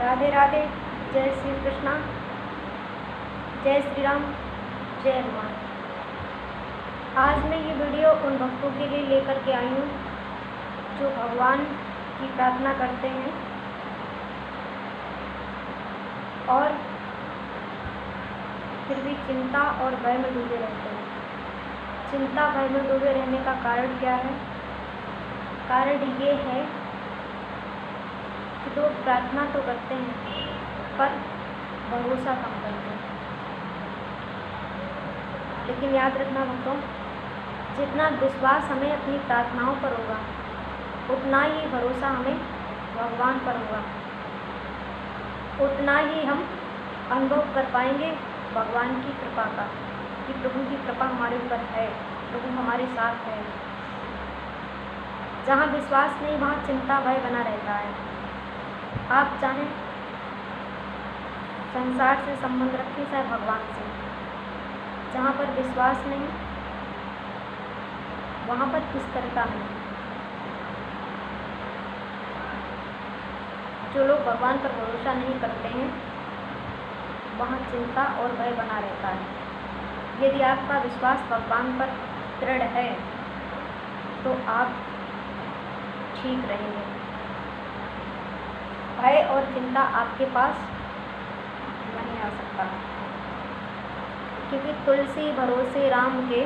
राधे राधे। जय श्री कृष्णा, जय श्री राम, जय हनुमान। आज मैं ये वीडियो उन भक्तों के लिए लेकर के आई हूँ जो भगवान की प्रार्थना करते हैं और फिर भी चिंता और भय में डूबे रहते हैं। चिंता भय में डूबे रहने का कारण क्या है? कारण ये है कि लोग प्रार्थना तो करते हैं पर भरोसा कम करते हैं। लेकिन याद रखना भक्तों, जितना विश्वास हमें अपनी प्रार्थनाओं पर होगा उतना ही भरोसा हमें भगवान पर होगा, उतना ही हम अनुभव कर पाएंगे भगवान की कृपा का, कि प्रभु की कृपा हमारे ऊपर है, प्रभु हमारे साथ है। जहाँ विश्वास नहीं वहाँ चिंता भय बना रहता है। आप चाहें संसार से संबंध रखें चाहे भगवान से, जहाँ पर विश्वास नहीं वहाँ पर स्थिरता नहीं। जो लोग भगवान पर भरोसा नहीं करते हैं वहाँ चिंता और भय बना रहता है। यदि आपका विश्वास भगवान पर दृढ़ है तो आप ठीक रहेंगे। भय और चिंता आपके पास नहीं आ सकता, क्योंकि तुलसी भरोसे राम के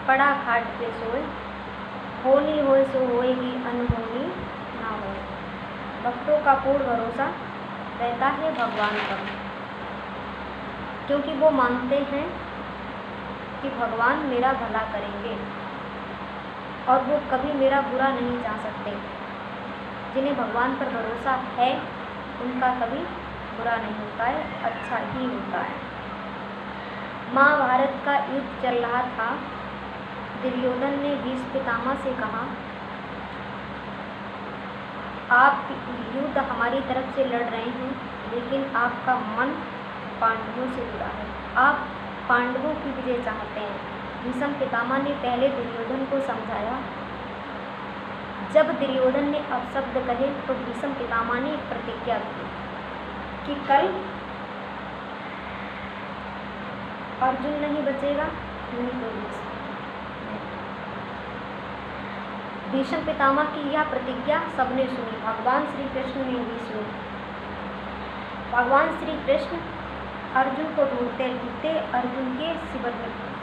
पड़ा खाट पे सोए, होनी होए सो होएगी अनहोनी ना हो। भक्तों का पूर्ण भरोसा रहता है भगवान पर, क्योंकि वो मानते हैं कि भगवान मेरा भला करेंगे और वो कभी मेरा बुरा नहीं चाह सकते। जिन्हें भगवान पर भरोसा है उनका कभी बुरा नहीं होता है, अच्छा ही होता है। महाभारत का युद्ध चल रहा था। दुर्योधन ने भीष्म पितामह से कहा, आप युद्ध हमारी तरफ से लड़ रहे हैं लेकिन आपका मन पांडवों से जुड़ा है, आप पांडवों की विजय चाहते हैं। भीष्म पितामह ने पहले दुर्योधन को समझाया। जब दुर्योधन ने अपशब्द कहे तो भीष्म पितामह ने एक प्रतिज्ञा की कि कल अर्जुन नहीं बचेगा नहीं तो भीष्म पितामह की यह प्रतिज्ञा सबने सुनी, भगवान श्री कृष्ण ने भी सुनी। भगवान श्री कृष्ण अर्जुन को ढूंढते ढूंढते अर्जुन के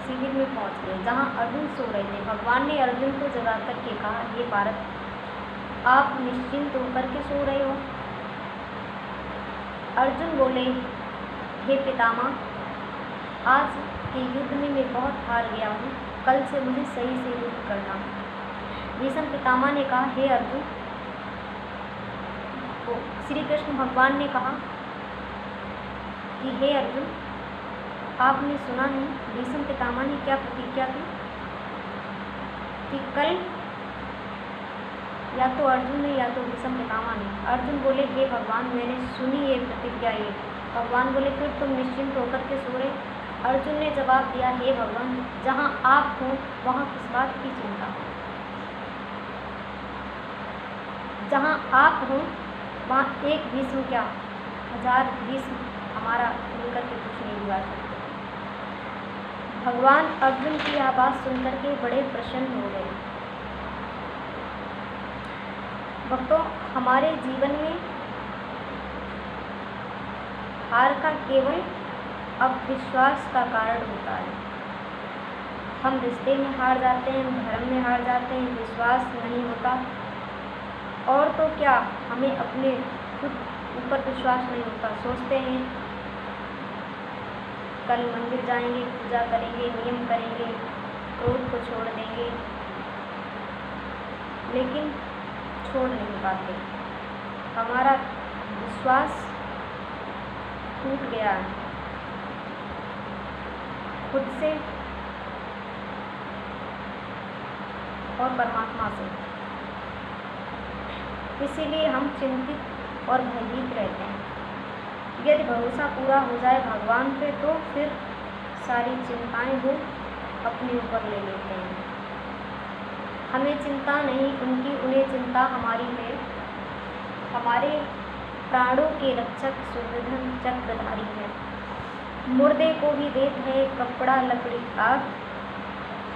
शिविर में पहुंच गए, जहां अर्जुन सो रहे थे। भगवान ने अर्जुन को जगा करके कहा, ये भारत, आप निश्चिंत होकर के सो रहे हो? अर्जुन बोले, हे पितामह, आज के युद्ध में मैं बहुत हार गया हूँ, कल से मुझे सही से युद्ध करना। भीष्म पितामह ने कहा, हे अर्जुन, श्री कृष्ण भगवान ने कहा कि हे अर्जुन, आपने सुना नहीं भीष्म पितामह ने क्या प्रतिज्ञा की कि कल या तो अर्जुन ने या तो भीष्म पितामह ने। अर्जुन बोले, हे भगवान, मैंने सुनी ये प्रतिज्ञा ये। भगवान बोले, फिर तुम निश्चिंत होकर के सो रहे? अर्जुन ने जवाब दिया, हे भगवान, जहाँ आप हो वहाँ किस बात की चिंता? जहाँ आप हो वहाँ एक भीष्म क्या 1000 भीष्म हमारा मिलकर के कुछ नहीं हुआ सकते। भगवान अर्जुन की यह बात सुनकर के बड़े प्रसन्न हो गए। भक्तों, हमारे जीवन में हार का केवल अविश्वास का कारण होता है। हम रिश्ते में हार जाते हैं, धर्म में हार जाते हैं, विश्वास नहीं होता। और तो क्या, हमें अपने खुद ऊपर विश्वास नहीं होता। सोचते हैं कल मंदिर जाएंगे, पूजा करेंगे, नियम करेंगे, क्रोध को छोड़ देंगे, लेकिन छोड़ नहीं पाते। हमारा विश्वास टूट गया है खुद से और परमात्मा से, इसीलिए हम चिंतित और भयभीत रहते हैं। यदि भरोसा पूरा हो जाए भगवान पे तो फिर सारी चिंताएं वो अपने ऊपर ले लेते हैं। हमें चिंता नहीं उनकी, उन्हें चिंता हमारी है। हमारे प्राणों के रक्षक सुदर्शन चक्रधारी है। मुर्दे को भी देत है कपड़ा लकड़ी आग,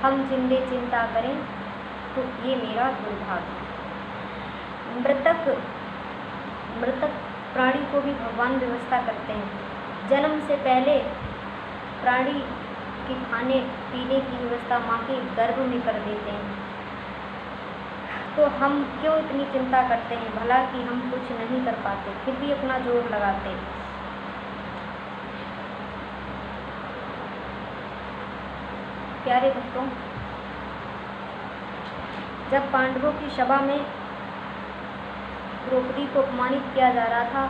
हम जिंदे चिंता करें तो ये मेरा दुर्भाग्य। मृतक प्राणी को भी भगवान व्यवस्था करते हैं। जन्म से पहले प्राणी के खाने पीने की व्यवस्था माँ के गर्भ में कर देते हैं। तो हम क्यों इतनी चिंता करते हैं, भला कि हम कुछ नहीं कर पाते, फिर भी अपना जोर लगाते। प्यारे भक्तों, जब पांडवों की सभा में द्रौपदी को अपमानित किया जा रहा था,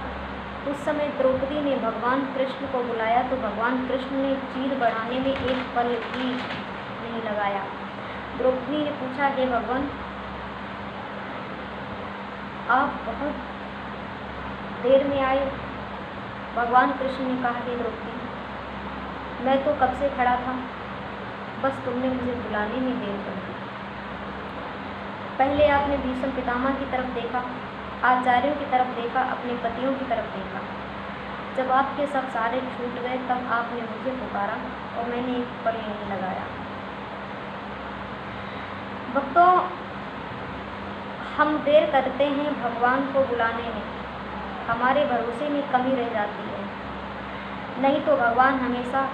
उस समय द्रौपदी ने भगवान कृष्ण को बुलाया तो भगवान कृष्ण ने चीर बढ़ाने में एक पल भी नहीं लगाया। द्रौपदी ने पूछा, हे भगवान, आप बहुत देर में आए। भगवान कृष्ण ने कहा, हे द्रौपदी, मैं तो कब से खड़ा था, बस तुमने मुझे बुलाने में देर कर दी। पहले आपने भीष्म पितामह की तरफ देखा, आचार्यों की तरफ देखा, अपने पतियों की तरफ देखा। जब आपके सब सारे छूट गए तब आपने मुझे पुकारा और मैंने एक पल नहीं लगाया। भक्तों, हम देर करते हैं भगवान को बुलाने में, हमारे भरोसे में कमी रह जाती है। नहीं तो भगवान हमेशा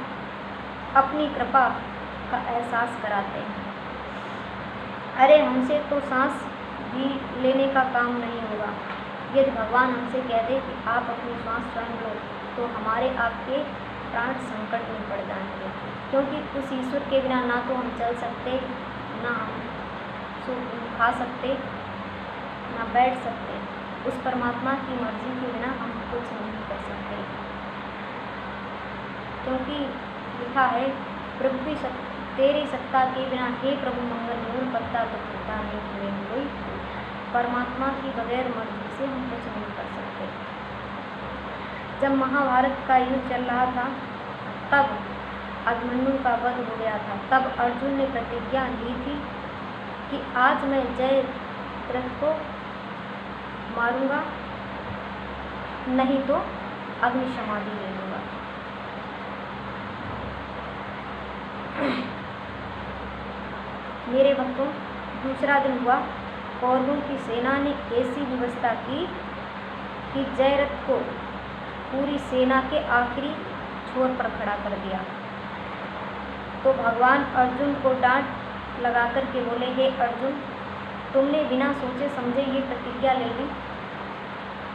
अपनी कृपा का एहसास कराते हैं। अरे हमसे तो सांस भी लेने का काम नहीं होगा। यदि भगवान हमसे कह दे कि आप अपनी सांस स्वयं लो तो हमारे आपके प्राण संकट में पड़ जाएंगे, क्योंकि उस ईश्वर के बिना ना तो हम चल सकते, ना हम खा सकते, ना बैठ सकते। उस परमात्मा की मर्जी के बिना हम कुछ नहीं कर सकते, क्योंकि लिखा है, प्रभु तेरी सत्ता के बिना हे प्रभु मंगल मूल पत्ता तो पता नहीं हुए कोई। परमात्मा की बगैर मर्जी से हम कुछ नहीं कर सकते। जब महाभारत का युद्ध चल रहा था तब अभिमन्यु का वध हो गया था। तब अर्जुन ने प्रतिज्ञा ली थी कि आज मैं जयद्रथ को मारूंगा, नहीं तो अग्नि समाधि ले लूँगा। मेरे भक्तों, दूसरा दिन हुआ, कौरवों की सेना ने ऐसी व्यवस्था की कि जयद्रथ को पूरी सेना के आखिरी छोर पर खड़ा कर दिया। तो भगवान अर्जुन को डांट लगा कर के बोले, हे अर्जुन, तुमने बिना सोचे समझे ये प्रतिज्ञा ले ली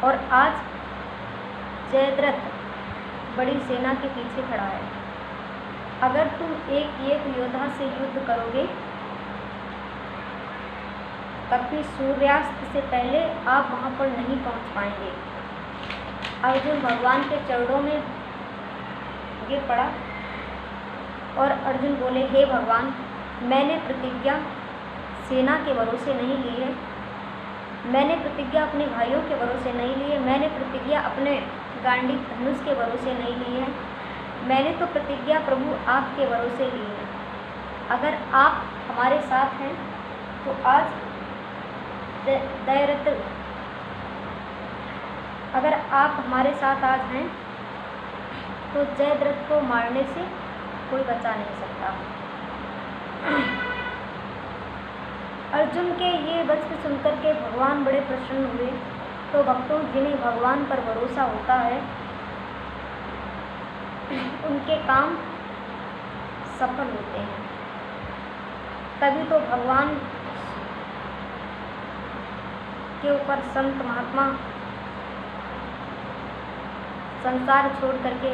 और आज जयद्रथ बड़ी सेना के पीछे खड़ा है। अगर तुम एक योद्धा से युद्ध करोगे तब भी सूर्यास्त से पहले आप वहाँ पर नहीं पहुँच पाएंगे। अर्जुन भगवान के चरणों में गिर पड़ा और अर्जुन बोले, हे भगवान, मैंने प्रतिज्ञा सेना के भरोसे नहीं ली है, मैंने प्रतिज्ञा अपने भाइयों के भरोसे नहीं ली है, मैंने प्रतिज्ञा अपने गांडी धनुष के भरोसे नहीं ली है, मैंने तो प्रतिज्ञा प्रभु आपके भरोसे ली है। अगर आप हमारे साथ हैं तो आज जयद्रथ, अगर आप हमारे साथ आज हैं तो जयद्रथ को मारने से कोई बचा नहीं सकता। अर्जुन के ये वचन सुनकर के भगवान बड़े प्रसन्न हुए। तो भक्तों, जिन्हें भगवान पर भरोसा होता है उनके काम सफल होते हैं। तभी तो भगवान के ऊपर संत महात्मा संसार छोड़ करके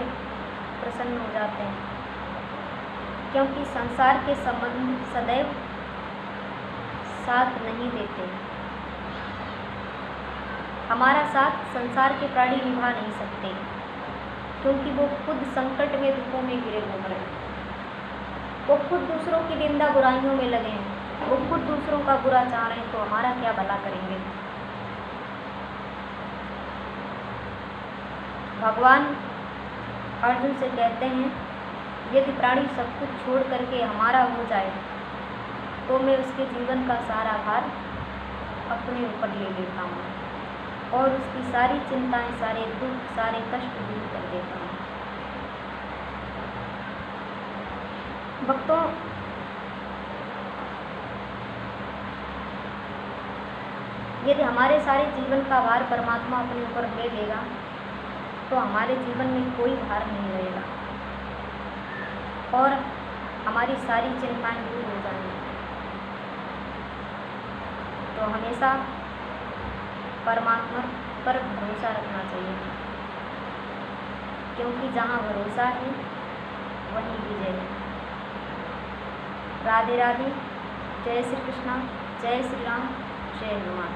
प्रसन्न हो जाते हैं, क्योंकि संसार के संबंध सदैव साथ नहीं देते। हमारा साथ संसार के प्राणी निभा नहीं सकते, क्योंकि वो खुद संकट में दुखों में घिरे घूम रहे हैं। वो खुद दूसरों की निंदा बुराइयों में लगे हैं, वो खुद दूसरों का बुरा चाह रहे हैं, तो हमारा क्या भला करेंगे। भगवान अर्जुन से कहते हैं, यदि प्राणी सब कुछ छोड़ करके हमारा हो जाए तो मैं उसके जीवन का सारा भार अपने ऊपर ले लेता हूँ। और उसकी सारी चिंताएं, सारे दुख, सारे कष्ट दूर कर देता हूँ। भक्तों, यदि हमारे सारे जीवन का भार परमात्मा अपने ऊपर ले लेगा तो हमारे जीवन में कोई भार नहीं रहेगा और हमारी सारी चिंताएं दूर हो जाएंगी। तो हमेशा परमात्मा पर भरोसा रखना चाहिए, क्योंकि जहाँ भरोसा है वहीं विजय है। राधे राधे। जय श्री कृष्णा, जय श्री राम, जय हनुमान।